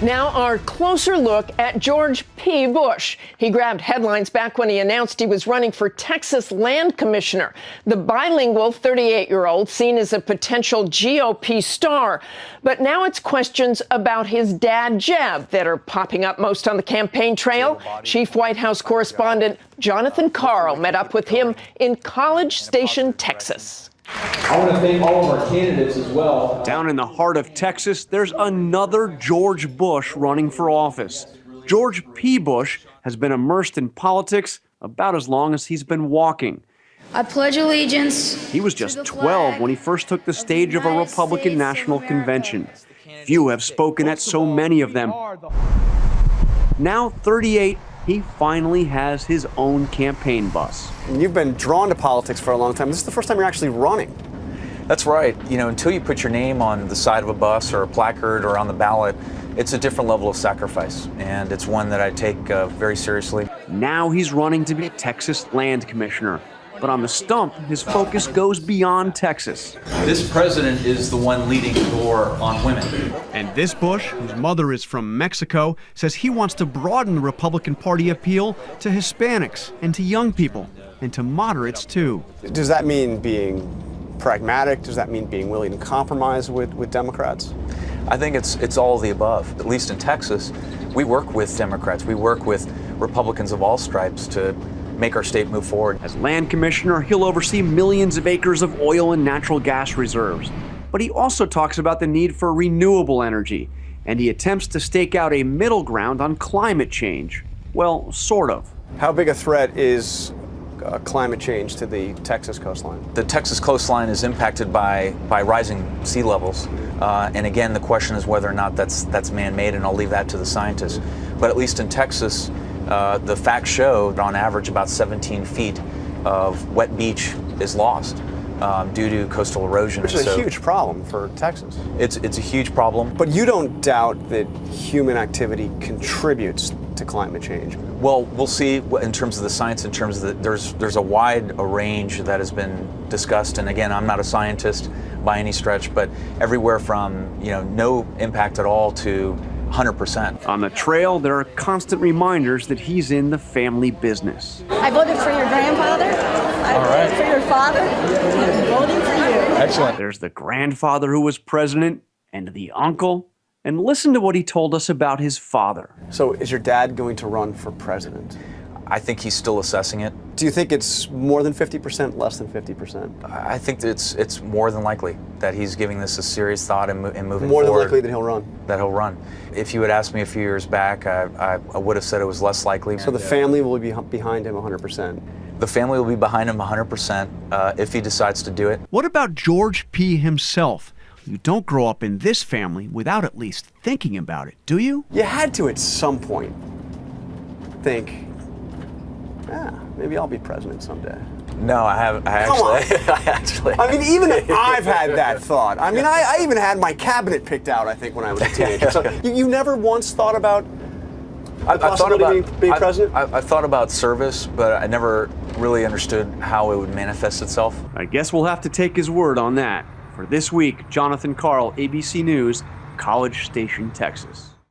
Now our closer look at George P. Bush. He grabbed headlines back when he announced he was running for Texas land commissioner. The bilingual 38-year-old seen as a potential GOP star. But now it's questions about his dad, Jeb, that are popping up most on the campaign trail. Chief White House correspondent Jonathan Karl met up with him in College Station, Texas. I want to thank all of our candidates as well. Down in the heart of Texas, there's another George Bush running for office. George P. Bush has been immersed in politics about as long as he's been walking. I pledge allegiance. He was just 12 when he first took the stage of a Republican National Convention. Few have spoken at so many of them. Now 38, he finally has his own campaign bus. You've been drawn to politics for a long time. This is the first time you're actually running. That's right. You know, until you put your name on the side of a bus or a placard or on the ballot, it's a different level of sacrifice, and it's one that I take very seriously. Now he's running to be Texas land commissioner. But on the stump, his focus goes beyond Texas. This president is the one leading the door on women. And this Bush, whose mother is from Mexico, says he wants to broaden the Republican Party appeal to Hispanics and to young people, and to moderates too. Does that mean being pragmatic? Does that mean being willing to compromise with Democrats? I think it's all of the above. At least in Texas, we work with Democrats. We work with Republicans of all stripes to make our state move forward. As land commissioner, he'll oversee millions of acres of oil and natural gas reserves. But he also talks about the need for renewable energy, and he attempts to stake out a middle ground on climate change. Well, sort of. How big a threat is climate change to the Texas coastline? The Texas coastline is impacted by rising sea levels. And again, the question is whether or not that's man-made, and I'll leave that to the scientists. But at least in Texas, the facts show that on average about 17 feet of wet beach is lost due to coastal erosion. Which is a huge problem for Texas. It's a huge problem. But you don't doubt that human activity contributes to climate change? Well, we'll see in terms of the science, in terms of there's a wide range that has been discussed. And again, I'm not a scientist by any stretch, but everywhere from no impact at all to 100%. On the trail, there are constant reminders that he's in the family business. I voted for your grandfather. I voted for your father. I'm voting for you. Excellent. There's the grandfather who was president and the uncle. And listen to what he told us about his father. So is your dad going to run for president? I think he's still assessing it. Do you think it's more than 50%, less than 50%? I think that it's more than likely that he's giving this a serious thought and moving forward. More than likely that he'll run? That he'll run. If you had asked me a few years back, I would have said it was less likely. So the family will be behind him 100%? The family will be behind him 100% if he decides to do it. What about George P. himself? You don't grow up in this family without at least thinking about it, do you? You had to at some point think, maybe I'll be president someday. No, I haven't. I mean, even I've had that thought. I mean, I even had my cabinet picked out, I think, when I was a teenager. So you never once thought about the possibility of being president? I thought about service, but I never really understood how it would manifest itself. I guess we'll have to take his word on that. For this week, Jonathan Karl, ABC News, College Station, Texas.